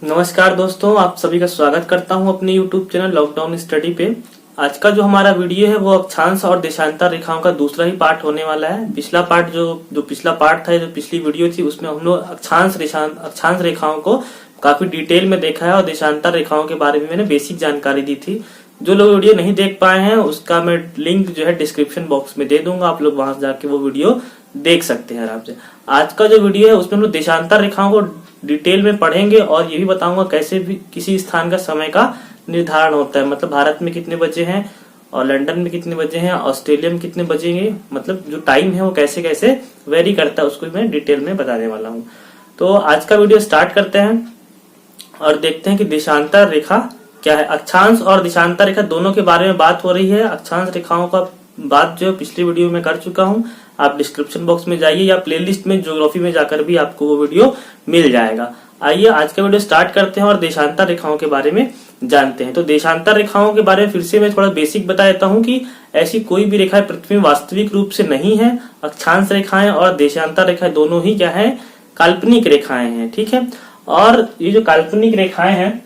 नमस्कार दोस्तों, आप सभी का स्वागत करता हूं अपने YouTube चैनल लॉकडाउन स्टडी पे। आज का जो हमारा वीडियो है वो अक्षांश और देशांतर रेखाओं का दूसरा ही पार्ट होने वाला है। पिछला पार्ट जो पिछला पार्ट था, जो पिछली वीडियो थी, उसमें हम लोग अक्षांश रेखाओं को काफी डिटेल में देखा है और देशांतर रेखाओं के बारे में मैंने बेसिक जानकारी दी थी। जो लोग वीडियो नहीं देख पाए हैं उसका मैं लिंक जो है डिस्क्रिप्शन बॉक्स में दे दूंगा, आप लोग वहां से जाके वो वीडियो देख सकते हैं आराम से। आज का जो वीडियो है उसमें हम लोग देशांतर रेखाओं को डिटेल में पढ़ेंगे और ये भी बताऊंगा कैसे भी किसी स्थान का समय का निर्धारण होता है, मतलब भारत में कितने बजे हैं और लंदन में कितने बजे हैं, ऑस्ट्रेलिया में कितने बजेंगे, मतलब जो टाइम है वो कैसे कैसे वेरी करता है उसको मैं डिटेल में बताने वाला हूँ। तो आज का वीडियो स्टार्ट करते हैं और देखते हैं कि देशांतर रेखा क्या है। अक्षांश और देशांतर रेखा दोनों के बारे में बात हो रही है। अक्षांश रेखाओं का बात जो पिछली वीडियो में कर चुका हूँ, आप डिस्क्रिप्शन बॉक्स में जाइए या प्लेलिस्ट में ज्योग्राफी में जाकर भी आपको वो वीडियो मिल जाएगा। आइए आज का वीडियो स्टार्ट करते हैं और देशांतर रेखाओं के बारे में जानते हैं। तो देशांतर रेखाओं के बारे में फिर से मैं थोड़ा बेसिक बता देता हूँ कि ऐसी कोई भी रेखा पृथ्वी में वास्तविक रूप से नहीं है। अक्षांश रेखाएं और देशांतर रेखाएं दोनों ही क्या है, काल्पनिक रेखाएं हैं, ठीक है। और ये जो काल्पनिक रेखाएं हैं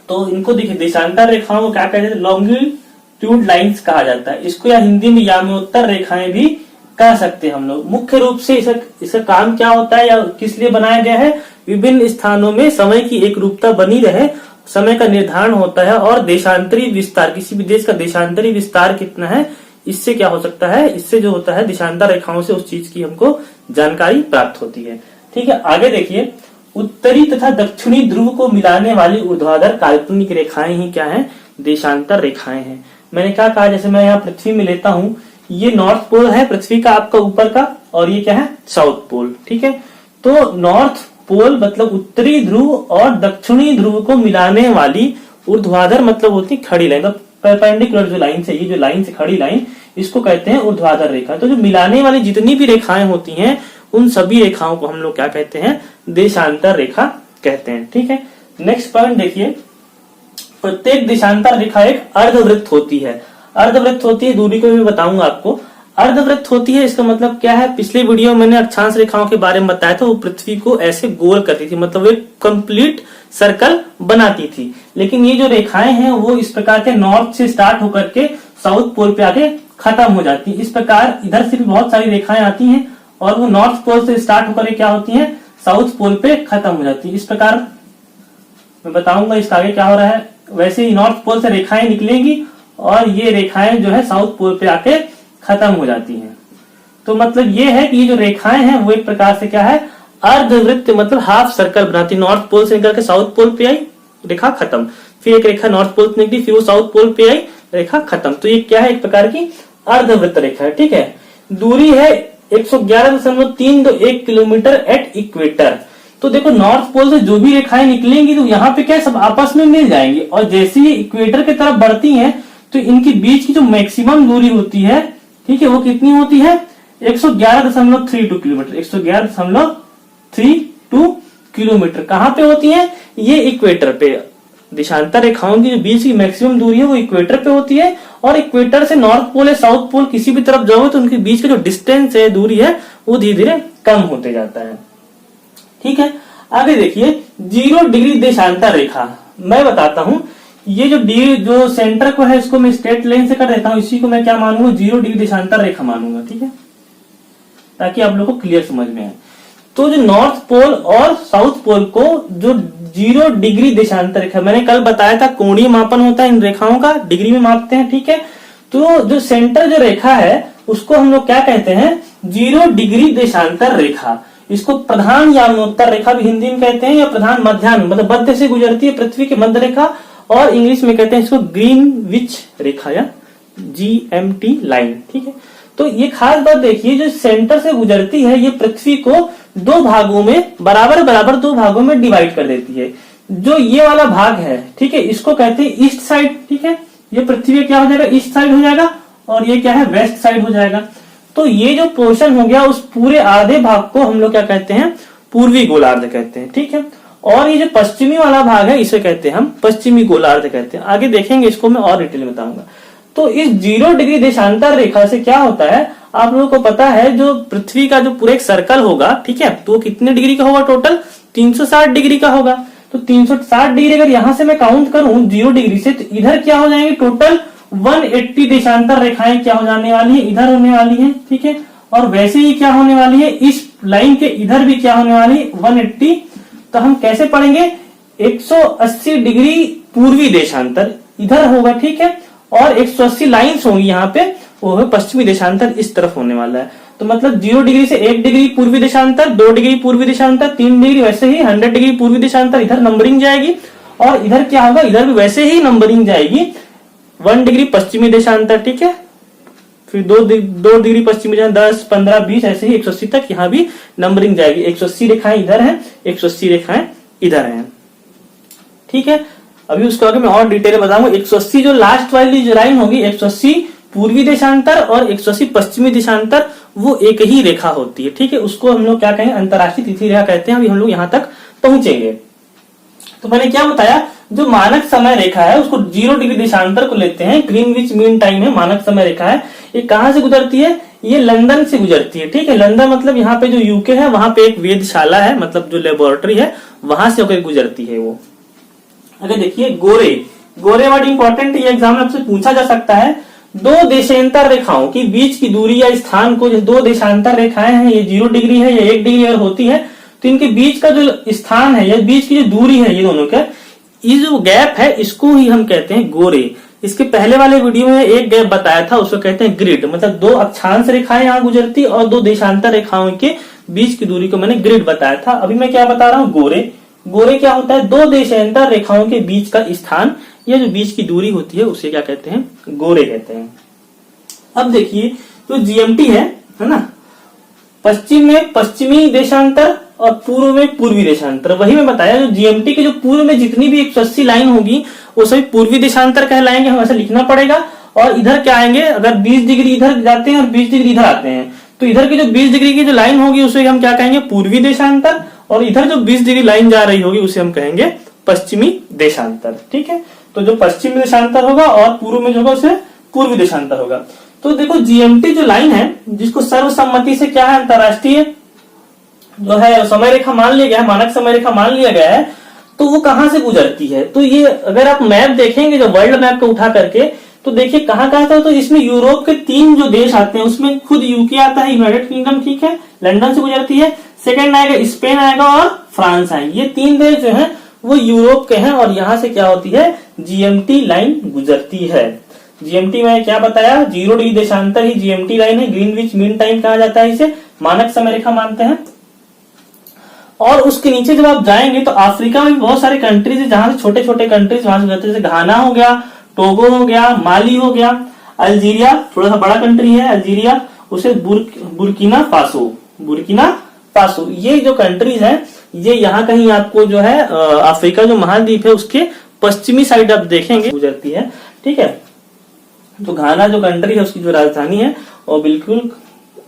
तो इनको देखिए, देशांतर रेखाओं को क्या कहते हैं, लॉन्गिट्यूड लाइंस कहा जाता है इसको, या हिंदी में याम्योत्तर रेखाएं भी कह सकते हैं हम लोग। मुख्य रूप से इसका काम क्या होता है या किस लिए बनाया गया है, विभिन्न स्थानों में समय की एक रूपता बनी रहे, समय का निर्धारण होता है और देशांतरी विस्तार, किसी भी देश का देशांतरी विस्तार कितना है इससे क्या हो सकता है, इससे जो होता है देशांतर रेखाओं से उस चीज की हमको जानकारी प्राप्त होती है, ठीक है। आगे देखिए, उत्तरी तथा दक्षिणी ध्रुव को मिलाने वाली ऊर्ध्वाधर काल्पनिक रेखाएं ही क्या है, देशांतर रेखाएं हैं। मैंने क्या कहा, जैसे मैं यहाँ पृथ्वी में लेता हूँ, ये नॉर्थ पोल है पृथ्वी का आपका ऊपर का, और ये क्या है, साउथ पोल, ठीक है। तो नॉर्थ पोल मतलब उत्तरी ध्रुव और दक्षिणी ध्रुव को मिलाने वाली ऊर्ध्वाधर मतलब होती खड़ी लाइन, परपेंडिकुलर जो लाइन से, ये जो लाइन से खड़ी लाइन, इसको कहते हैं ऊर्ध्वाधर रेखा। तो जो मिलाने वाली जितनी भी रेखाएं होती हैं उन सभी रेखाओं को हम लोग क्या कहते हैं, देशांतर रेखा कहते हैं, ठीक है। नेक्स्ट पॉइंट देखिए, प्रत्येक देशांतर रेखा एक अर्धवृत्त होती है। अर्धवृत्त होती है, दूरी को भी बताऊंगा आपको। अर्धवृत्त होती है इसका मतलब क्या है, पिछले वीडियो में मैंने अक्षांश रेखाओं के बारे में बताया था, वो पृथ्वी को ऐसे गोल करती थी, मतलब एक कंप्लीट सर्कल बनाती थी। लेकिन ये जो रेखाएं हैं वो इस प्रकार के नॉर्थ से स्टार्ट होकर के साउथ पोल पे आके खत्म हो जाती है। इस प्रकार इधर से भी बहुत सारी रेखाएं आती हैं और वो नॉर्थ पोल से स्टार्ट होकर क्या होती हैं, साउथ पोल पे खत्म हो जाती है। इस प्रकार मैं बताऊंगा इसका आगे क्या हो रहा है। वैसे ही नॉर्थ पोल से रेखाएं निकलेंगी और ये रेखाएं जो है साउथ पोल पे आके खत्म हो जाती हैं। तो मतलब ये है कि ये जो रेखाएं हैं वो एक प्रकार से क्या है, अर्धवृत्त मतलब हाफ सर्कल बनाती। नॉर्थ पोल से निकल के साउथ पोल पे आई, रेखा खत्म, फिर एक रेखा नॉर्थ पोल से निकली, फिर वो साउथ पोल पे आई, रेखा खत्म। तो ये क्या है, एक प्रकार की अर्धवृत्त रेखा है, ठीक है। दूरी है 111.321 किलोमीटर एट इक्वेटर। तो देखो, नॉर्थ पोल से जो भी रेखाएं निकलेंगी तो यहाँ पे क्या सब आपस में मिल जाएंगी, और जैसे ही इक्वेटर की तरफ बढ़ती हैं तो इनके बीच की जो मैक्सिमम दूरी होती है, ठीक है, वो कितनी होती है, 111.32 किलोमीटर, 111.32 किलोमीटर। कहाँ पे होती है, ये इक्वेटर पे। देशांतर रेखाओं की जो बीच की मैक्सिमम दूरी है वो इक्वेटर पे होती है, और इक्वेटर से नॉर्थ पोल या साउथ पोल किसी भी तरफ जाओगे तो उनके बीच का जो डिस्टेंस है, दूरी है, वो धीरे धीरे कम होते जाता है, ठीक है। आगे देखिए, 0 डिग्री देशांतर रेखा मैं बताता हूं। ये जो सेंटर को है इसको मैं स्ट्रेट लाइन से कर देता हूं, इसी को मैं क्या मानूंगा, 0 डिग्री देशांतर रेखा मानूंगा, ठीक है, ताकि आप लोग को क्लियर समझ में आए। तो जो नॉर्थ पोल और साउथ पोल को जो 0 डिग्री देशांतर रेखा, मैंने कल बताया था कोणीय मापन होता है इन रेखाओं का, डिग्री में मापते हैं, ठीक है। तो जो सेंटर जो रेखा है उसको हम लोग क्या कहते हैं, 0 डिग्री देशांतर रेखा। इसको प्रधान याम्योत्तर रेखा भी हिंदी में कहते हैं, या प्रधान मध्याह्न मतलब मध्य से गुजरती है पृथ्वी की मध्य रेखा, और इंग्लिश में कहते हैं इसको ग्रीनविच रेखा या GMT लाइन, ठीक है। तो ये खास बात देखिए, जो सेंटर से गुजरती है ये पृथ्वी को दो भागों में बराबर 2 भागों में डिवाइड कर देती है। जो ये वाला भाग है, ठीक है, इसको कहते हैं ईस्ट साइड, ठीक है। ये पृथ्वी क्या हो जाएगा, ईस्ट साइड हो जाएगा, और ये क्या है, वेस्ट साइड हो जाएगा। तो ये जो पोर्शन हो गया उस पूरे आधे भाग को हम लोग क्या कहते हैं, पूर्वी गोलार्ध कहते हैं, ठीक है। और ये जो पश्चिमी वाला भाग है इसे कहते हैं हम पश्चिमी गोलार्ध कहते हैं। आगे देखेंगे, इसको मैं और डिटेल बताऊंगा। तो इस 0 डिग्री देशांतर रेखा से क्या होता है, आप लोगों को पता है, जो पृथ्वी का जो पूरा एक सर्कल होगा, ठीक है, तो कितने डिग्री का होगा, टोटल 360 डिग्री का होगा। तो 360 डिग्री अगर यहां से मैं काउंट करूं 0 डिग्री से, तो इधर क्या हो जाएंगे टोटल 180 देशांतर रेखाएं क्या हो जाने वाली है, इधर होने वाली है। ठीक है, और वैसे ही क्या होने वाली है, इस लाइन के इधर भी क्या होने वाली है 180। तो हम कैसे पढ़ेंगे, 180 डिग्री पूर्वी देशांतर इधर होगा। ठीक है, और 180 लाइन्स होंगी यहाँ पे, वो है पश्चिमी देशांतर इस तरफ होने वाला है। तो मतलब 0 डिग्री से 1 डिग्री पूर्वी देशांतर, 2 डिग्री पूर्वी देशांतर, 3 डिग्री, वैसे ही 100 डिग्री पूर्वी देशांतर इधर नंबरिंग जाएगी। और इधर क्या होगा, इधर भी वैसे ही नंबरिंग जाएगी 1 डिग्री पश्चिमी देशांतर। ठीक है, फिर 2 डिग्री पश्चिमी देशांतर, 10, 15, 20, ऐसे ही 180 तक यहाँ भी नंबरिंग जाएगी। 180 रेखाएं इधर है, 180 रेखाएं इधर है। ठीक है, अभी उसको आगे मैं और डिटेल बताऊंगा। 180 जो लास्ट वाली जो लाइन होगी, 180 पूर्वी देशांतर और 180 पश्चिमी देशांतर, वो एक ही रेखा होती है। ठीक है, उसको हम लोग क्या कहेंगे, अंतरराष्ट्रीय तिथि रेखा कहते हैं। अभी हम लोग यहां तक पहुंचेंगे। तो मैंने क्या बताया, जो मानक समय रेखा है उसको 0 डिग्री देशांतर को लेते हैं, ग्रीनविच मीन टाइम है मानक समय रेखा है। ये कहां से गुजरती है, ये लंदन से गुजरती है। ठीक है, लंदन मतलब यहाँ पे जो यूके है, वहां पे एक वेधशाला है, मतलब जो लेबोरेटरी है, वहां से होकर गुजरती है वो। अगर देखिए गोरे वर्ड इंपॉर्टेंट, ये एग्जाम में आपसे पूछा जा सकता है। 2 देशांतर रेखाओं की बीच की दूरी या स्थान को, 2 देशांतर रेखाएं हैं, ये 0 डिग्री है, ये 1 डिग्री अगर होती है, तो इनके बीच का जो स्थान है या बीच की जो दूरी है, ये दोनों का ये जो गैप है, इसको ही हम कहते हैं गोरे। इसके पहले वाले वीडियो में एक गैप बताया था, उसको कहते हैं ग्रिड। मतलब 2 अक्षांश रेखाएं यहाँ गुजरती और 2 देशांतर रेखाओं के बीच की दूरी को मैंने ग्रिड बताया था। अभी मैं क्या बता रहा हूँ, गोरे क्या होता है, 2 देशांतर रेखाओं के बीच का स्थान, ये जो बीच की दूरी होती है, उसे क्या कहते हैं, गोरे कहते हैं। अब देखिए जो जीएमटी है ना, पश्चिम में पश्चिमी देशांतर और पूर्व में पूर्वी देशांतर। वही मैं बताया, जो जीएमटी के जो पूर्व में जितनी भी 180 लाइन होगी वो सभी पूर्वी देशांतर कहलाएंगे, हम ऐसा लिखना पड़ेगा। और इधर क्या आएंगे, अगर 20 डिग्री इधर जाते हैं और 20 डिग्री इधर आते हैं, तो इधर की जो 20 डिग्री की जो लाइन होगी उसे हम क्या कहेंगे, पूर्वी देशांतर। और इधर जो 20 डिग्री लाइन जा रही होगी उसे हम कहेंगे पश्चिमी देशांतर। ठीक है, तो जो पश्चिमी देशांतर होगा और पूर्व में जो होगा उसे पूर्वी देशांतर होगा। तो देखो जीएमटी जो लाइन है, जिसको सर्वसम्मति से क्या है, अंतरराष्ट्रीय जो है समय रेखा मान लिया गया है, मानक समय रेखा मान लिया गया है, तो वो कहां से गुजरती है। तो ये अगर आप मैप देखेंगे, जो वर्ल्ड मैप को उठा करके, तो देखिए कहां कहां था। तो इसमें यूरोप के 3 जो देश आते हैं, उसमें खुद यूके आता है, यूनाइटेड किंगडम। ठीक है, लंदन से गुजरती है। सेकंड आएगा स्पेन आएगा और फ्रांस आएंगे। ये 3 देश जो है वो यूरोप के हैं, और यहाँ से क्या होती है, जीएमटी लाइन गुजरती है। जीएमटी में क्या बताया, 0 डिग्री देशांतर ही जीएमटी लाइन है। ग्रीनविच मीन टाइम कहा जाता है, इसे मानक समय रेखा मानते हैं। और उसके नीचे जब आप जाएंगे तो अफ्रीका में भी बहुत सारे कंट्रीज है, जहां से छोटे छोटे कंट्रीज वहां से गुजरते हैं। जैसे घाना हो गया, टोगो हो गया, माली हो गया, अल्जीरिया थोड़ा सा बड़ा कंट्री है अल्जीरिया, उसे बुर्किना फासो। ये जो कंट्रीज है, ये यहाँ कहीं आपको जो है अफ्रीका जो महाद्वीप है उसके पश्चिमी साइड आप देखेंगे गुजरती है। ठीक है, तो घाना जो कंट्री है उसकी जो राजधानी है वो बिल्कुल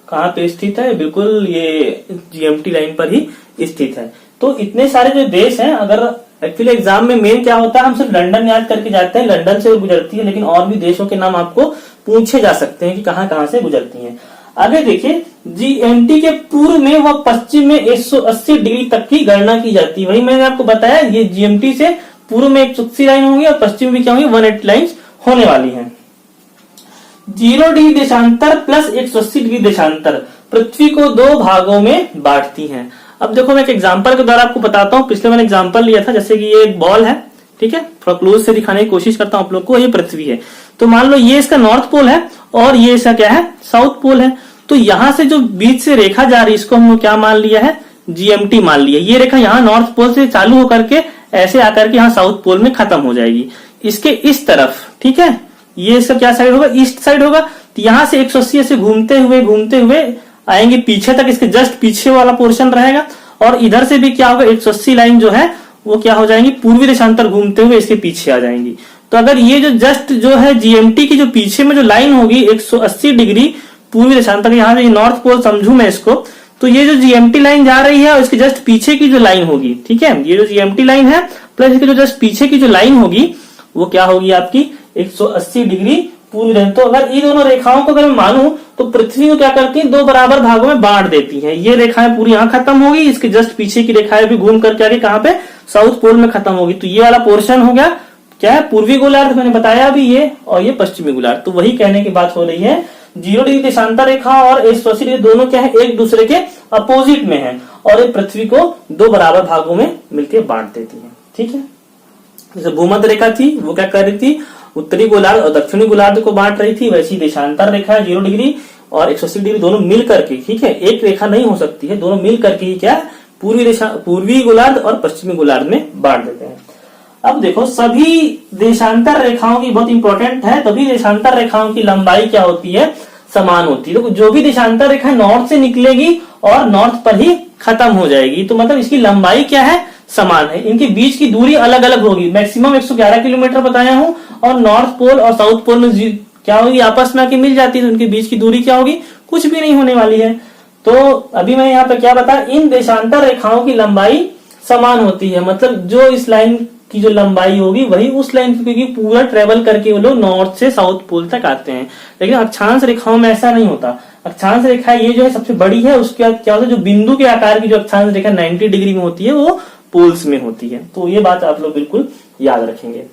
कहाँ पे स्थित है, बिल्कुल ये जीएमटी लाइन पर ही स्थित है। तो इतने सारे जो देश हैं, अगर एक्चुअली एग्जाम में मेन क्या होता है, हम सिर्फ लंदन याद करके जाते हैं, लंदन से गुजरती है, लेकिन और भी देशों के नाम आपको पूछे जा सकते हैं कि कहाँ कहाँ से गुजरती हैं। आगे देखिए, जीएमटी के पूर्व में व पश्चिम में 180 डिग्री तक की गणना की जाती है। वही मैंने आपको बताया, ये जीएमटी से पूर्व में 180 लाइन होंगी और पश्चिम में क्या होंगी, 180 लाइन होने वाली है। 0 डिग्री देशांतर प्लस 180 डिग्री देशांतर पृथ्वी को 2 भागों में बांटती हैं। अब देखो मैं एक एग्जांपल के द्वारा आपको बताता हूँ। पिछले मैंने एग्जांपल लिया था, जैसे कि ये एक बॉल है, ठीक है, थोड़ा क्लोज से दिखाने की कोशिश करता हूँ आप लोग को। ये पृथ्वी है, तो मान लो ये इसका नॉर्थ पोल है और ये इसका क्या है, साउथ पोल है। तो यहां से जो बीच से रेखा जा रही है, इसको हम लोग क्या मान लिया है, जीएमटी मान लिया। ये रेखा यहाँ नॉर्थ पोल से चालू होकर के ऐसे आकर के यहाँ साउथ पोल में खत्म हो जाएगी, इसके इस तरफ। ठीक है, ये इसका क्या साइड होगा, ईस्ट साइड होगा। तो यहाँ से 180 से घूमते हुए आएंगे पीछे तक, इसके जस्ट पीछे वाला पोर्शन रहेगा। और इधर से भी क्या होगा, 180 लाइन जो है वो क्या हो जाएंगी, पूर्वी देशांतर घूमते हुए इसके पीछे आ जाएंगी। तो अगर ये जो जस्ट जो है जीएमटी की जो पीछे में जो लाइन होगी 180 डिग्री पूर्वी देशांतर, यहाँ से नॉर्थ पोल समझू मैं इसको, तो ये जो जीएमटी लाइन जा रही है और इसके जस्ट पीछे की जो लाइन होगी, ठीक है, ये जो जीएमटी लाइन है प्लस इसके जो जस्ट पीछे की जो लाइन होगी वो क्या होगी आपकी 180 डिग्री पूर्वी देशांतर। तो अगर इन दोनों रेखाओं को अगर मैं मानूं तो पृथ्वी को क्या करती है, 2 बराबर भागों में बांट देती है। ये रेखाएं पूरी यहाँ खत्म होगी, इसके जस्ट पीछे की रेखाएं भी घूम करके आगे कहाँ पे, साउथ पोल में खत्म होगी। तो ये वाला पोर्शन हो गया क्या है, पूर्वी गोलार्ध, मैंने बताया अभी ये, और ये पश्चिमी गोलार्ध। तो वही कहने की बात हो रही है, 0 डिग्री देशांतर रेखा और 180 डिग्री दोनों क्या है, एक दूसरे के अपोजिट में है, और ये पृथ्वी को 2 बराबर भागों में मिलकर बांट देती है। ठीक है, जैसे भूमध्य रेखा थी वो क्या कर रही थी, उत्तरी गोलार्ध और दक्षिणी गोलार्ध को बांट रही थी, वैसी देशांतर रेखा है 0 डिग्री और 180 डिग्री दोनों मिल करके, ठीक है, एक रेखा नहीं हो सकती है, दोनों मिल करके ही क्या पूर्वी गोलार्ध और पश्चिमी गोलार्ध में बांट देते हैं। अब देखो, सभी देशांतर रेखाओं की बहुत इंपॉर्टेंट है, सभी देशांतर रेखाओं की लंबाई क्या होती है, समान होती है। तो जो भी देशांतर रेखा नॉर्थ से निकलेगी और नॉर्थ पर ही खत्म हो जाएगी, तो मतलब इसकी लंबाई क्या है, समान है। इनके बीच की दूरी अलग अलग होगी, मैक्सिमम 111 किलोमीटर बताया हूं, और नॉर्थ पोल और साउथ पोल में क्या होगी, आपस में आके मिल जाती है, तो उनके बीच की दूरी क्या होगी, कुछ भी नहीं होने वाली है। तो अभी मैं यहाँ पे क्या बताया, इन देशांतर रेखाओं की लंबाई समान होती है, मतलब जो इस लाइन की जो लंबाई होगी वही उस लाइन की, क्योंकि पूरा ट्रेवल करके वो लोग नॉर्थ से साउथ पोल तक आते हैं। लेकिन अक्षांश रेखाओं में ऐसा नहीं होता। अक्षांश रेखा ये जो है सबसे बड़ी है, उसके बाद क्या होता है, जो बिंदु के आकार की जो अक्षांश रेखा 90 डिग्री में होती है वो पोल्स में होती है। तो ये बात आप लोग बिल्कुल याद रखेंगे।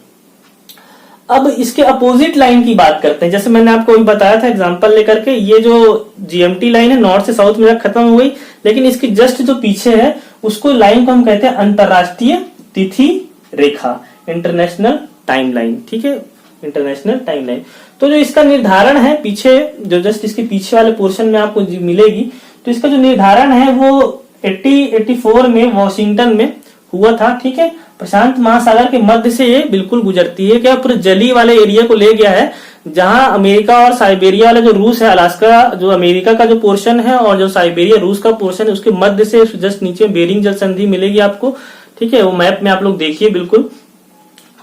अब इसके अपोजिट लाइन की बात करते हैं। जैसे मैंने आपको अभी बताया था एग्जांपल लेकर के, ये जो जीएमटी लाइन है नॉर्थ से साउथ में खत्म हो गई, लेकिन इसकी जस्ट जो पीछे है उसको लाइन को हम कहते हैं अंतरराष्ट्रीय तिथि रेखा, इंटरनेशनल टाइम लाइन। ठीक है, इंटरनेशनल टाइम लाइन। तो जो इसका निर्धारण है पीछे, जो जस्ट इसके पीछे वाले पोर्शन में आपको मिलेगी, तो इसका जो निर्धारण है वो 84 में वॉशिंगटन में हुआ था। ठीक है, प्रशांत महासागर के मध्य से ये बिल्कुल गुजरती है, क्या पूरे जली वाले एरिया को ले गया है, जहां अमेरिका और साइबेरिया वाला जो रूस है, अलास्का जो अमेरिका का जो पोर्शन है और जो साइबेरिया रूस का पोर्शन है, उसके मध्य से जस्ट नीचे बेरिंग जल संधि मिलेगी आपको। ठीक है, वो मैप में आप लोग देखिए बिल्कुल,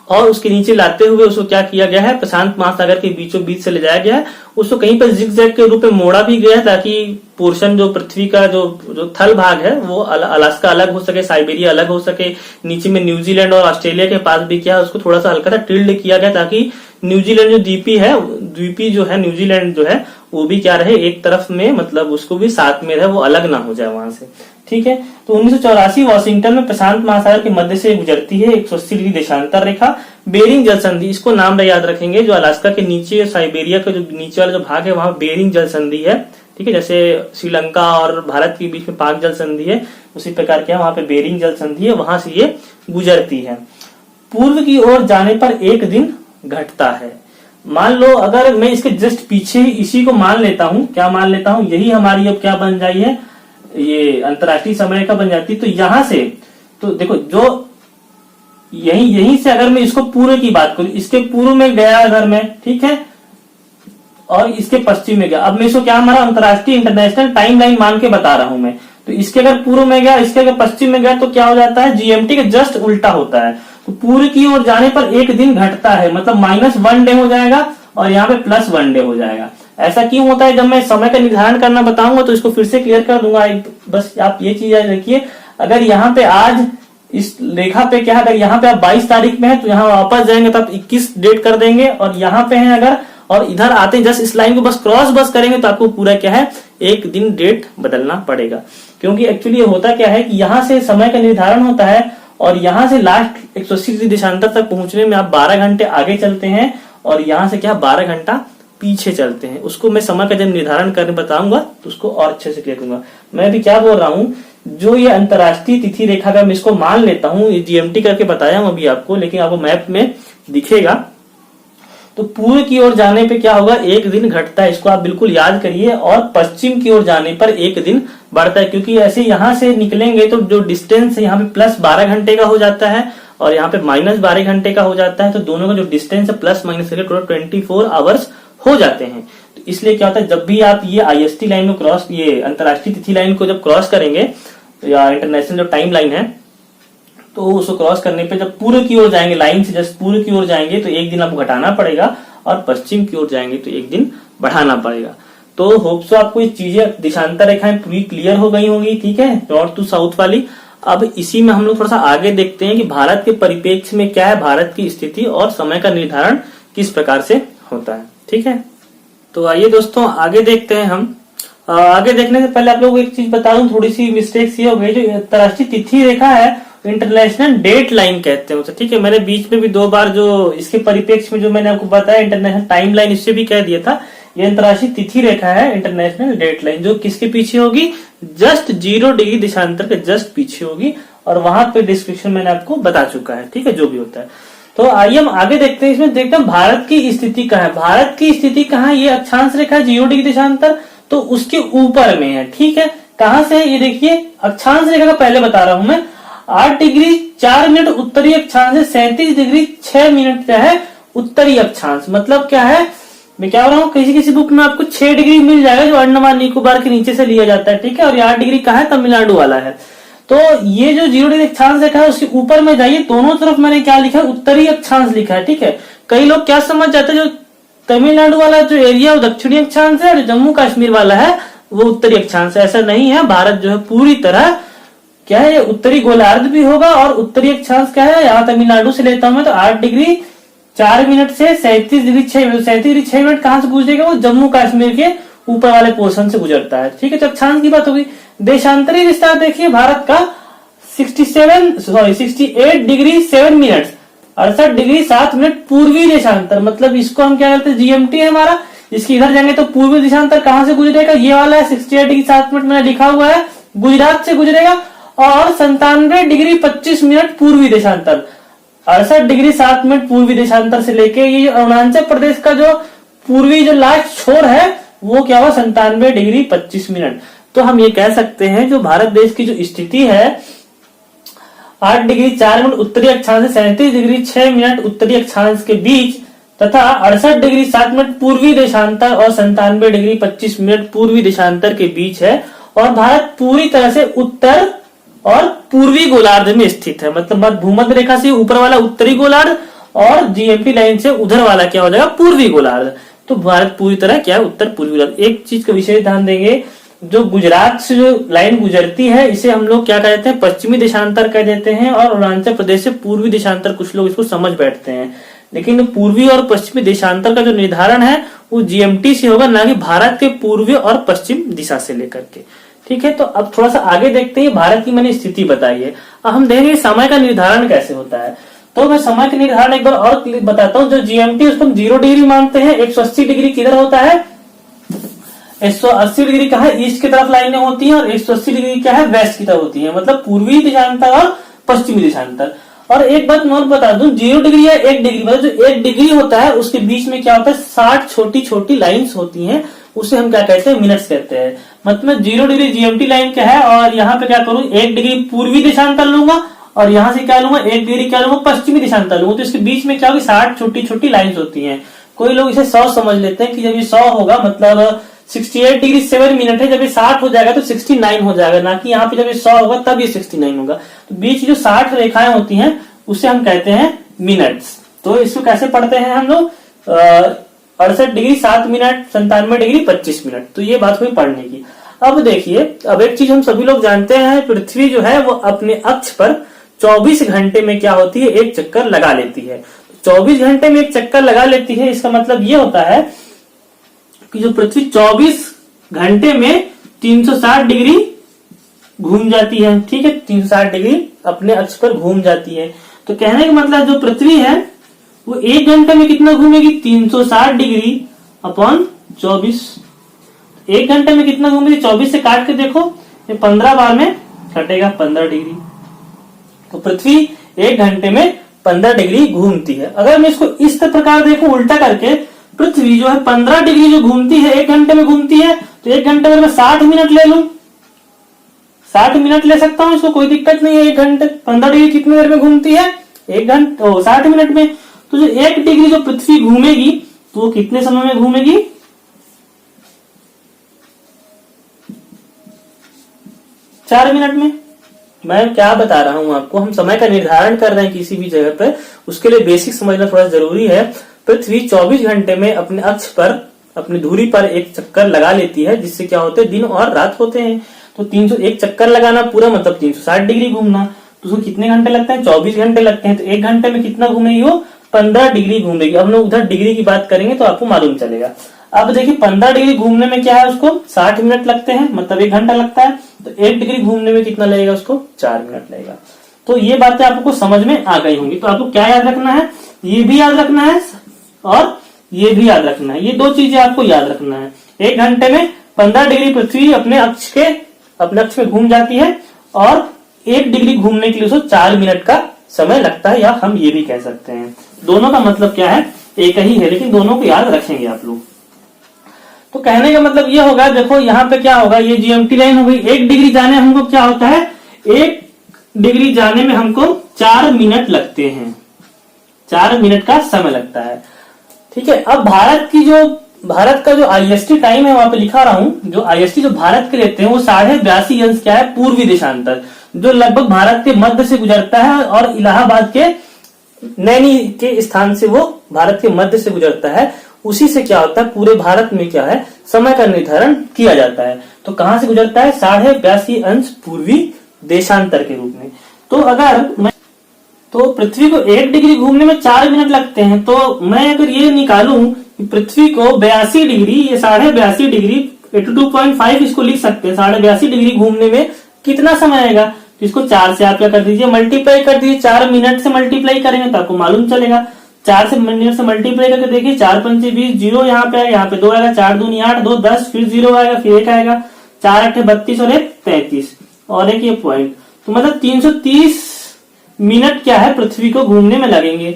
और उसके नीचे लाते हुए उसको क्या किया गया है, प्रशांत महासागर के बीचों बीच से ले जाया गया है। उसको कहीं पर जिगजैग के रूप में मोड़ा भी गया है, ताकि पोर्शन जो पृथ्वी का जो थल भाग है वो अलास्का अलग हो सके, साइबेरिया अलग हो सके। नीचे में न्यूजीलैंड और ऑस्ट्रेलिया के पास भी क्या है, उसको थोड़ा सा हल्का सा टिल्ड किया गया, ताकि न्यूजीलैंड जो द्वीपी जो है न्यूजीलैंड जो है वो भी क्या रहे, एक तरफ में, मतलब उसको भी साथ में रहे, वो अलग ना हो जाए वहां से। ठीक है, तो 1984 वॉशिंगटन में प्रशांत महासागर के मध्य से गुजरती है 180 डिग्री देशांतर रेखा, बेरिंग जल संधि। इसको नाम याद रखेंगे, जो अलास्का के नीचे साइबेरिया का जो नीचे वाला जो भाग है वहां बेरिंग जल संधि है। ठीक है, जैसे श्रीलंका और भारत के बीच में पाक जल संधि है, उसी प्रकार क्या वहां पे बेरिंग जल संधि है, वहां से ये गुजरती है। पूर्व की ओर जाने पर एक दिन घटता है। मान लो अगर मैं इसके जस्ट पीछे ही इसी को मान लेता हूं, क्या मान लेता हूं, यही हमारी अब क्या बन जाई है, ये अंतरराष्ट्रीय समय का बन जाती है। तो यहां से, तो देखो, जो यहीं से अगर मैं इसको पूर्व की बात करूं, इसके पूर्व में गया अगर मैं, ठीक है, और इसके पश्चिम में गया, अब मैं इसको क्या हमारा अंतरराष्ट्रीय इंटरनेशनल टाइम लाइन मान के बता रहा हूं मैं। तो इसके अगर पूर्व में गया, इसके अगर पश्चिम में गया, तो क्या हो जाता है, जीएमटी के जस्ट उल्टा होता है। तो पूर्व की ओर जाने पर एक दिन घटता है, मतलब -1 डे हो जाएगा, और यहाँ पे +1 डे हो जाएगा। ऐसा क्यों होता है, जब मैं समय का निर्धारण करना बताऊंगा तो इसको फिर से क्लियर कर दूंगा। बस आप ये चीज याद रखिए, अगर यहाँ पे आज इस रेखा पे क्या है, अगर यहाँ पे आप 22 तारीख में है तो यहाँ वापस जाएंगे तो आप 21 डेट कर देंगे, और यहाँ पे है अगर, और इधर आते हैं जस्ट इस लाइन को बस क्रॉस करेंगे तो आपको पूरा क्या है, एक दिन डेट बदलना पड़ेगा। क्योंकि एक्चुअली होता क्या है कि यहाँ से समय का निर्धारण होता है, और यहाँ से लास्ट 180 डिग्री देशांतर तक पहुंचने में आप 12 घंटे आगे चलते हैं, और यहाँ से क्या 12 घंटा पीछे चलते हैं। उसको मैं समय का जब निर्धारण करने बताऊंगा तो उसको और अच्छे से क्लियर करूंगा। मैं अभी क्या बोल रहा हूँ, जो ये अंतरराष्ट्रीय तिथि रेखा का मैं इसको मान लेता हूँ, ये जीएमटी करके बताया हूं अभी आपको, लेकिन आपको मैप में दिखेगा। तो पूर्व की ओर जाने पे क्या होगा, एक दिन घटता है, इसको आप बिल्कुल याद करिए, और पश्चिम की ओर जाने पर एक दिन बढ़ता है, क्योंकि ऐसे यहाँ से निकलेंगे तो जो डिस्टेंस है यहाँ पे +12 घंटे का हो जाता है, और यहाँ पे -12 घंटे का हो जाता है। तो दोनों का जो डिस्टेंस है प्लस माइनस करके टोटल 24 आवर्स हो जाते हैं। तो इसलिए क्या होता है, जब भी आप ये आईएसटी लाइन को क्रॉस, ये अंतरराष्ट्रीय तिथि लाइन को जब क्रॉस करेंगे, या इंटरनेशनल जो टाइम लाइन है, तो उसको क्रॉस करने पे जब पूर्व की ओर जाएंगे, लाइन से जस्ट पूर्व की ओर जाएंगे तो एक दिन आपको घटाना पड़ेगा, और पश्चिम की ओर जाएंगे तो एक दिन बढ़ाना पड़ेगा। तो होप सो आपको ये चीजें, देशांतर रेखाएं पूरी क्लियर हो गई होंगी। ठीक है, नॉर्थ टू साउथ वाली। अब इसी में हम लोग थोड़ा सा आगे देखते हैं कि भारत के परिप्रेक्ष्य में क्या है, भारत की स्थिति और समय का निर्धारण किस प्रकार से होता है। ठीक है, तो आइए दोस्तों आगे देखते हैं हम। आगे देखने से पहले आप लोगों को एक चीज बता दूं, थोड़ी सी मिस्टेक्स ये हो गई, जो अंतरराष्ट्रीय तिथि रेखा है इंटरनेशनल डेट लाइन कहते हैं उसे, ठीक है। मैंने बीच में भी 2 बार जो इसके परिप्रेक्ष्य में जो मैंने आपको बताया इंटरनेशनल टाइम लाइन, इससे भी कह दिया था। ये अंतर्राष्ट्रीय तिथि रेखा है इंटरनेशनल डेट लाइन, जो किसके पीछे होगी, जस्ट 0 डिग्री देशांतर के जस्ट पीछे होगी, और वहां पे डिस्क्रिप्शन मैंने आपको बता चुका है, ठीक है, जो भी होता है। तो आइए हम आगे देखते हैं, इसमें देखते हैं भारत की स्थिति कहाँ है। भारत की स्थिति कहाँ है, ये अक्षांश रेखा 0 डिग्री देशांतर, तो उसके ऊपर में है, ठीक है। कहां से है ये देखिए, अक्षांश रेखा का पहले बता रहा हूं मैं, 8 डिग्री 4 मिनट उत्तरी अक्षांश से 37 डिग्री 6 मिनट क्या है उत्तरी अक्षांश। मतलब क्या है, मैं क्या हो रहा हूँ, किसी किसी बुक में आपको 6 डिग्री मिल जाएगा जो अंडमान निकोबार के नीचे से लिया जाता है, ठीक है, और 8 डिग्री कहाँ है, तमिलनाडु वाला है। तो ये जो 0 डिग्री अक्षांश रेखा है उसके ऊपर में जाइए, दोनों तरफ मैंने क्या लिखा है, उत्तरी अक्षांश लिखा है, ठीक है। कई लोग क्या समझ जाते हैं, जो तमिलनाडु वाला जो एरिया वो दक्षिणी अक्षांश है, और जम्मू कश्मीर वाला है वो उत्तरी अक्षांश है। ऐसा नहीं है, भारत जो है पूरी तरह क्या है, ये उत्तरी गोलार्ध भी होगा, और उत्तरी अक्षांश क्या है, यहाँ तमिलनाडु से लेता हूं मैं तो 8 डिग्री 4 मिनट से 37 डिग्री 6 मिनट, 37 डिग्री 6 मिनट कहां से गुजरेगा, वो जम्मू कश्मीर के ऊपर वाले पोर्शन से गुजरता है, ठीक है। तो अक्षांश की बात होगी। देशांतरी विस्तार देखिए भारत का 68 डिग्री 7 मिनट, 68 डिग्री 7 मिनट पूर्वी देशांतर, मतलब इसको हम क्या कहते हैं, जीएमटी है हमारा। इसकी इधर जाएंगे तो पूर्वी देशांतर कहां से गुजरेगा, ये वाला है 68 डिग्री 7 मिनट मैंने लिखा हुआ है, गुजरात से गुजरेगा। और 97 डिग्री 25 मिनट पूर्वी देशांतर, 68 डिग्री 7 मिनट पूर्वी देशांतर से लेके ये अरुणाचल प्रदेश का जो पूर्वी जो लास्ट छोर है वो क्या हुआ, 97 डिग्री 25 मिनट। तो हम ये कह सकते हैं जो भारत देश की जो स्थिति है, 8 डिग्री 4 मिनट उत्तरी अक्षांश से 37 डिग्री 6 मिनट उत्तरी अक्षांश के बीच, तथा 68 डिग्री 7 मिनट पूर्वी देशांतर और 97 डिग्री 25 मिनट पूर्वी देशांतर के बीच है। और भारत पूरी तरह से उत्तर और पूर्वी गोलार्ध में स्थित है, मतलब भूमध्य रेखा से ऊपर वाला उत्तरी गोलार्ध और जीएमटी लाइन से उधर वाला क्या हो जाएगा, पूर्वी गोलार्ध। तो भारत पूरी तरह क्या है, उत्तर पूर्वी गोलार्ध। एक चीज का विशेष ध्यान देंगे, जो गुजरात से जो लाइन गुजरती है इसे हम लोग क्या कहते हैं, पश्चिमी देशांतर कह देते हैं, और अरुणाचल प्रदेश से पूर्वी देशांतर कुछ लोग इसको समझ बैठते हैं। लेकिन पूर्वी और पश्चिमी देशांतर का जो निर्धारण है वो जीएमटी से होगा, ना कि भारत के पूर्वी और पश्चिम दिशा से लेकर के, ठीक है। तो अब थोड़ा सा आगे देखते हैं, भारत की मैंने स्थिति बताई है, अब हम देखेंगे समय का निर्धारण कैसे होता है। तो मैं समय का निर्धारण एक बार और बताता हूँ। जो जीएमटी उसको हम 0 डिग्री मानते हैं। 180 डिग्री किधर होता है, 180 डिग्री क्या है, ईस्ट की तरफ लाइनें होती हैं, और 180 डिग्री क्या है, वेस्ट की तरफ होती है, मतलब पूर्वी देशांतर और पश्चिमी देशांतर। और एक बात मैं और बता दूं, 0 डिग्री या 1 डिग्री, मतलब जो 1 डिग्री होता है उसके बीच में क्या होता है, 60 छोटी छोटी लाइन्स होती हैं, उसे हम क्या कहते हैं, मिनट्स कहते हैं। मतलब 0 डिग्री जीएमटी लाइन क्या है, और यहाँ पे क्या करूं, 1 डिग्री पूर्वी देशांतर लूंगा, और यहाँ से क्या लूंगा, 1 डिग्री क्या लूंगा, पश्चिमी देशांतर लूंगा। तो इसके बीच में क्या होगी, 60 छोटी छोटी लाइन्स होती हैं। कोई लोग इसे 100 समझ लेते हैं कि जब ये 100 होगा मतलब 68 डिग्री 7 मिनट है, जब ये 60 हो जाएगा तो 69 हो जाएगा, ना कि यहाँ पे जब ये 100 होगा तब ये 69 होगा। तो बीच जो 60 रेखाएं होती हैं उसे हम कहते हैं मिनट्स। तो इसको कैसे पढ़ते हैं हम लोग, 68 डिग्री 7 मिनट, 97 डिग्री 25 मिनट। तो ये बात हुई पढ़ने की। अब देखिए, अब एक चीज हम सभी लोग जानते हैं, पृथ्वी जो है वो अपने अक्ष पर 24 घंटे में क्या होती है, एक चक्कर लगा लेती है। 24 घंटे में एक चक्कर लगा लेती है, इसका मतलब ये होता है कि जो पृथ्वी 24 घंटे में 360 डिग्री घूम जाती है, ठीक है, 360 डिग्री अपने अक्ष पर घूम जाती है। तो कहने का मतलब जो पृथ्वी है वो 1 घंटे में कितना घूमेगी, 360 डिग्री अपॉन 24। 1 घंटे में कितना घूमेगी, 24 से काट के देखो, ये 15 बार में कटेगा 15 डिग्री। तो पृथ्वी 1 घंटे में 15 डिग्री घूमती है। अगर मैं इसको इस प्रकार देखूं उल्टा करके, पृथ्वी जो है 15 डिग्री जो घूमती है 1 घंटे में घूमती है, तो 1 घंटे में मैं 60 मिनट ले लूं, 60 मिनट ले सकता हूं, इसको कोई दिक्कत नहीं है। 1 घंटे 15 डिग्री कितनी देर में घूमती है, 1 घंटे 60 मिनट में। तो जो 1 डिग्री जो पृथ्वी घूमेगी तो वो कितने समय में घूमेगी, 4 मिनट में। मैं क्या बता रहा हूं आपको, हम समय का निर्धारण कर रहे हैं किसी भी जगह पर, उसके लिए बेसिक समझना थोड़ा जरूरी है। पृथ्वी 24 घंटे में अपने अक्ष पर, अपनी धुरी पर एक चक्कर लगा लेती है, जिससे क्या होते हैं, दिन और रात होते हैं। तो 301 चक्कर लगाना पूरा मतलब 360 डिग्री घूमना, तो उसको कितने घंटे लगते हैं, 24 घंटे लगते हैं। तो 1 घंटे में कितना घूमेगी वो, 15 डिग्री घूमेगी। अब लोग उधर डिग्री की बात करेंगे तो आपको मालूम चलेगा। अब देखिए 15 डिग्री घूमने में क्या है, उसको 60 मिनट लगते हैं, मतलब 1 घंटा लगता है। तो 1 डिग्री घूमने में कितना लगेगा, उसको 4 मिनट लगेगा। तो ये बातें आपको समझ में आ गई होंगी। तो आपको क्या याद रखना है, ये भी याद रखना है और ये भी याद रखना है। ये दो चीजें आपको याद रखना है। 1 घंटे में 15 डिग्री पृथ्वी अपने अक्ष में घूम जाती है और 1 डिग्री घूमने के लिए उसको 4 मिनट का समय लगता है, या हम ये भी कह सकते हैं। दोनों का मतलब क्या है, एक ही है, लेकिन दोनों को याद रखेंगे आप लोग। तो कहने का मतलब ये होगा, देखो यहाँ पे क्या होगा, ये जीएमटी लाइन हो गई। 1 डिग्री जाने हमको क्या होता है, 1 डिग्री जाने में हमको 4 मिनट लगते हैं, 4 मिनट का समय लगता है। ठीक है। अब भारत का जो आईएसटी टाइम है वहां पे लिखा रहा हूं, जो आईएसटी जो भारत के लेते हैं वो 82.5 अंश क्या है, पूर्वी देशांतर, जो लगभग भारत के मध्य से गुजरता है और इलाहाबाद के नैनी के स्थान से वो भारत के मध्य से गुजरता है। उसी से क्या होता है, पूरे भारत में क्या है, समय का निर्धारण किया जाता है। तो कहां से गुजरता है, 82.5 अंश पूर्वी देशांतर के रूप में। तो अगर मैं पृथ्वी को 1 डिग्री घूमने में 4 मिनट लगते हैं, तो मैं अगर ये निकालूं कि पृथ्वी को 82 डिग्री, ये 82.5 डिग्री 82.5 इसको लिख सकते हैं, 82.5 डिग्री घूमने में कितना समय आएगा। तो इसको 4 से आप क्या कर दीजिए, मल्टीप्लाई कर दीजिए। 4 मिनट से मल्टीप्लाई करेंगे तो आपको मालूम चलेगा। 4 से मिनट से मल्टीप्लाई करके देखिए, 4 पंचे 20, 0 यहाँ पे आएगा, यहाँ पे 2 आएगा, 4 दूनी 8, 2 10, फिर 0 आएगा, फिर 1 आएगा, 4 8 32 और 1 33 और एक ये पॉइंट। तो मतलब 330 मिनट क्या है, पृथ्वी को घूमने में लगेंगे।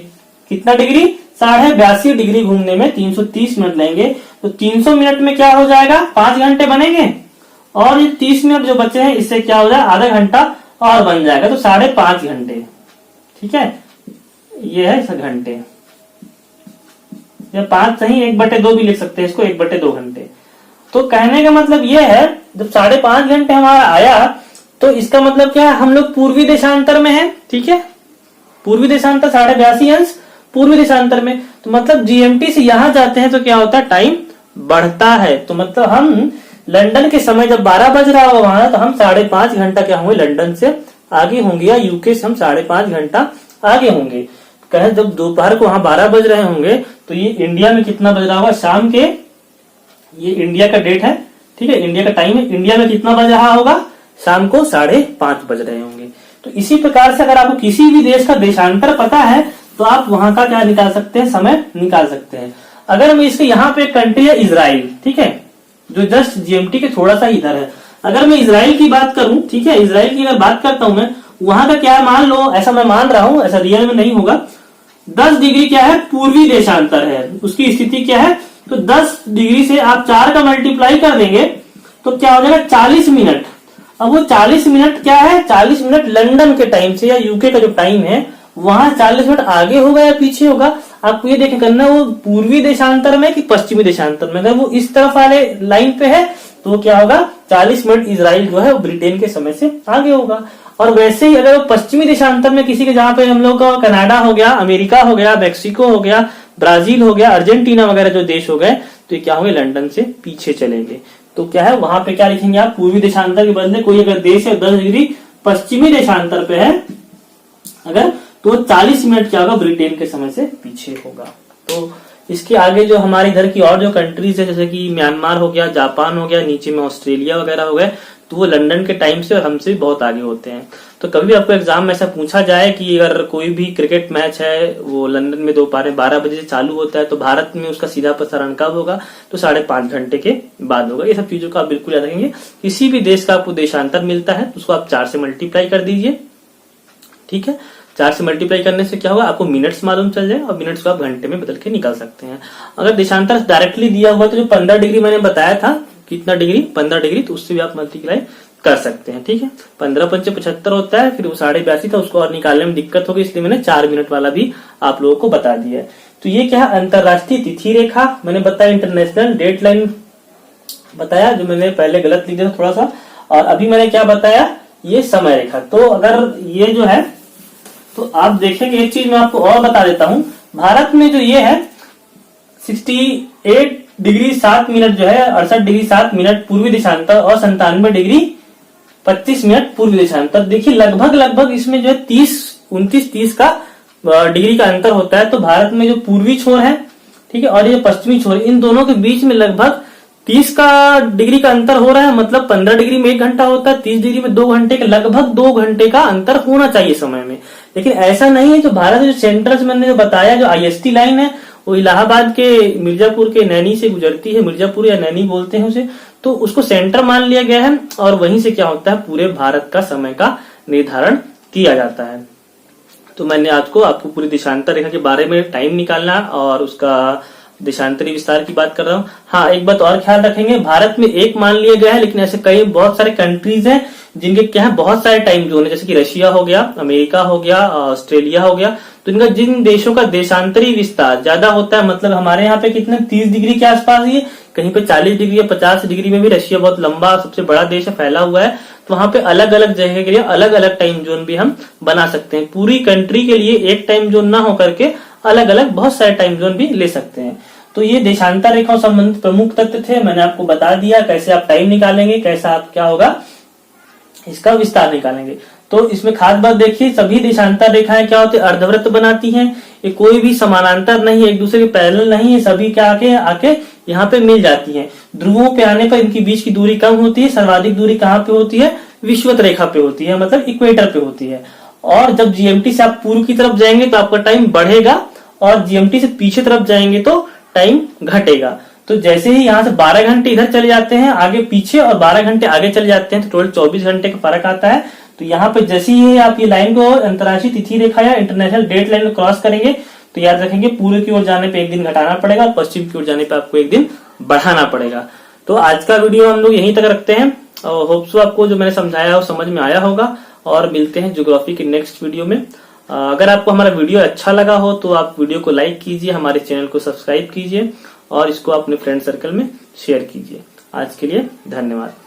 कितना डिग्री, 82.5 डिग्री घूमने में 330 मिनट लगेंगे। तो 300 मिनट में क्या हो जाएगा, 5 घंटे बनेंगे, और ये 30 मिनट जो बचे हैं इससे क्या हो जाएगा, आधा घंटा और बन जाएगा, तो 5.5 घंटे। ठीक है, ये है घंटे, या 5 सही, 1/2 भी लिख सकते हैं इसको, 1/2 घंटे। तो कहने का मतलब ये है, जब 5.5 घंटे हमारा आया तो इसका मतलब क्या है, हम लोग पूर्वी देशांतर में हैं। ठीक है, पूर्वी देशांतर 82.5 अंश पूर्वी देशांतर में, तो मतलब जीएमटी से यहां जाते हैं तो क्या होता है, टाइम बढ़ता है। तो मतलब हम लंदन के समय जब 12 बज रहा होगा वहां, तो हम 5.5 घंटा क्या होंगे, लंदन से आगे होंगे, या यूके से हम 5.5 घंटा आगे होंगे। कहे जब दोपहर को वहां 12 बज रहे होंगे, तो ये इंडिया में कितना बज रहा होगा, शाम के, ये इंडिया का डेट है, ठीक है, इंडिया का टाइम है, इंडिया में कितना बज रहा होगा, शाम को 5:30 बज रहे होंगे। तो इसी प्रकार से अगर आपको किसी भी देश का देशांतर पता है तो आप वहां का क्या निकाल सकते हैं, समय निकाल सकते हैं। अगर मैं इसके यहाँ पे कंट्री है इजराइल, ठीक है, जो जस्ट जीएमटी के थोड़ा सा इधर है। अगर मैं इजराइल की बात करूं, ठीक है, इजराइल की अगर बात करता हूं मैं, वहां का क्या है, मान लो, ऐसा मैं मान रहा हूं, ऐसा रियल में नहीं होगा, 10 डिग्री क्या है, पूर्वी देशांतर है, उसकी स्थिति क्या है। तो 10 डिग्री से आप 4 का मल्टीप्लाई कर देंगे तो क्या हो जाएगा, 40 मिनट। अब वो 40 मिनट क्या है, 40 मिनट लंदन के टाइम से या यूके का जो टाइम है वहां 40 मिनट आगे होगा या पीछे होगा। आपको ये देख करना वो पूर्वी देशांतर में कि पश्चिमी देशांतर में। अगर वो इस तरफ वाले लाइन पे है तो वो क्या होगा, 40 मिनट इजराइल जो है वो ब्रिटेन के समय से आगे होगा। और वैसे ही अगर वो पश्चिमी देशांतर में किसी के, जहां पे हम लोग का कनाडा हो गया, अमेरिका हो गया, मैक्सिको हो गया, ब्राजील हो गया, अर्जेंटीना वगैरह जो देश हो गए, तो ये क्या होंगे, लंदन से पीछे चलेंगे। तो क्या है, वहां पे क्या लिखेंगे आप, पूर्वी देशांतर के बदले कोई अगर देश है 10 डिग्री पश्चिमी देशांतर पे है अगर, तो 40 मिनट क्या होगा, ब्रिटेन के समय से पीछे होगा। तो इसके आगे जो हमारे इधर की और जो कंट्रीज है, जैसे कि म्यांमार हो गया, जापान हो गया, नीचे में ऑस्ट्रेलिया वगैरह हो गए, तो वो लंदन के टाइम से और हमसे भी बहुत आगे होते हैं। तो कभी भी आपको एग्जाम में ऐसा पूछा जाए कि अगर कोई भी क्रिकेट मैच है वो लंदन में दोपहर 12 बजे से चालू होता है, तो भारत में उसका सीधा प्रसारण कब होगा, तो 5.5 घंटे के बाद होगा। ये सब चीजों को आप बिल्कुल याद रखेंगे। किसी भी देश का आपको देशांतर मिलता है तो उसको आप 4 से मल्टीप्लाई कर दीजिए। ठीक है, 4 से मल्टीप्लाई करने से क्या होगा, आपको मिनट्स मालूम चल जाए और मिनट्स को आप घंटे में बदल के निकाल सकते हैं। अगर देशांतर डायरेक्टली दिया हुआ तो जो 15 डिग्री मैंने बताया था, कितना डिग्री, 15 डिग्री, तो उससे भी आप मल्टीप्लाई कर सकते हैं। ठीक है, 15 पंचे 75 होता है, फिर वो 82.5 था, उसको और निकालने में दिक्कत होगी, इसलिए मैंने 4 मिनट वाला भी आप लोगों को बता दिया है। तो ये क्या है, अंतरराष्ट्रीय तिथि रेखा मैंने बताया, इंटरनेशनल डेट लाइन बताया, जो मैंने पहले गलत लिख दिया थोड़ा सा, और अभी मैंने क्या बताया, ये समय रेखा। तो अगर ये जो है, तो आप देखेंगे एक चीज मैं आपको और बता देता हूं, भारत में जो ये है 68 डिग्री 7 मिनट जो है, 68 डिग्री 7 मिनट पूर्वी देशांतर और 97 डिग्री 25 मिनट पूर्वी देशांतर। देखिए लगभग इसमें जो है 29-30 का डिग्री का अंतर होता है। तो भारत में जो पूर्वी छोर है, ठीक है, और ये पश्चिमी छोर, इन दोनों के बीच में लगभग 30 का डिग्री का अंतर हो रहा है, मतलब 15 डिग्री में 1 घंटा होता है, 30 डिग्री में 2 घंटे का, लगभग 2 घंटे का अंतर होना चाहिए समय में। लेकिन ऐसा नहीं है। जो भारत जो सेंट्रल से मैंने जो बताया, जो IST लाइन है वो इलाहाबाद के मिर्जापुर के नैनी से गुजरती है, मिर्जापुर या नैनी बोलते हैं उसे, तो उसको सेंटर मान लिया गया है और वहीं से क्या होता है, पूरे भारत का समय का निर्धारण किया जाता है। तो मैंने आज को आपको पूरी देशांतर रेखा के बारे में टाइम निकालना और उसका देशांतरी विस्तार की बात कर रहा हूँ। हाँ, एक बात और ख्याल रखेंगे, भारत में एक मान लिया गया है, लेकिन ऐसे कई बहुत सारे कंट्रीज हैं जिनके क्या है बहुत सारे टाइम जोन है, जैसे कि रशिया हो गया, अमेरिका हो गया, ऑस्ट्रेलिया हो गया। तो इनका जिन देशों का देशांतरी विस्तार ज्यादा होता है, मतलब हमारे यहाँ पे कितने 30 डिग्री के आसपास ही, कहीं पे 40 डिग्री या 50 डिग्री में भी रशिया बहुत लंबा सबसे बड़ा देश है, फैला हुआ है। तो वहां पे अलग अलग जगह के लिए अलग अलग टाइम जोन भी हम बना सकते हैं। पूरी कंट्री के लिए एक टाइम जोन ना होकर के अलग अलग बहुत सारे टाइम जोन भी ले सकते हैं। तो ये देशांतर रेखाओं संबंधित प्रमुख तथ्य थे, मैंने आपको बता दिया कैसे आप टाइम निकालेंगे, कैसा आप क्या होगा इसका विस्तार निकालेंगे। तो इसमें खास बात देखिए, सभी देशांतर रेखाएं क्या होती है, अर्धवृत्त बनाती हैं। ये कोई भी समानांतर नहीं है, एक दूसरे के पैरेलल नहीं है, सभी क्या आके यहाँ पे मिल जाती हैं। ध्रुवों पे आने पर इनकी बीच की दूरी कम होती है। सर्वाधिक दूरी कहाँ पे होती है, विषुवत रेखा पे होती है, मतलब इक्वेटर पे होती है। और जब GMT से आप पूर्व की तरफ जाएंगे तो आपका टाइम बढ़ेगा और GMT से पीछे तरफ जाएंगे तो टाइम घटेगा। तो जैसे ही यहाँ से 12 घंटे इधर चले जाते हैं आगे पीछे और 12 घंटे आगे चले जाते हैं तो टोटल 24 घंटे का फर्क आता है। तो यहाँ पे जैसे ही आप ये लाइन को अंतर्राष्ट्रीय तिथि रेखा या इंटरनेशनल डेट लाइन को क्रॉस करेंगे तो याद रखेंगे पूर्व की ओर जाने पे एक दिन घटाना पड़ेगा और पश्चिम की ओर जाने पे आपको एक दिन बढ़ाना पड़ेगा। तो आज का वीडियो हम लोग यहीं तक रखते हैं और होप सो आपको जो मैंने समझाया वो समझ में आया होगा और मिलते हैं ज्योग्राफी के नेक्स्ट वीडियो में। अगर आपको हमारा वीडियो अच्छा लगा हो तो आप वीडियो को लाइक कीजिए, हमारे चैनल को सब्सक्राइब कीजिए और इसको अपने फ्रेंड सर्कल में शेयर कीजिए। आज के लिए धन्यवाद।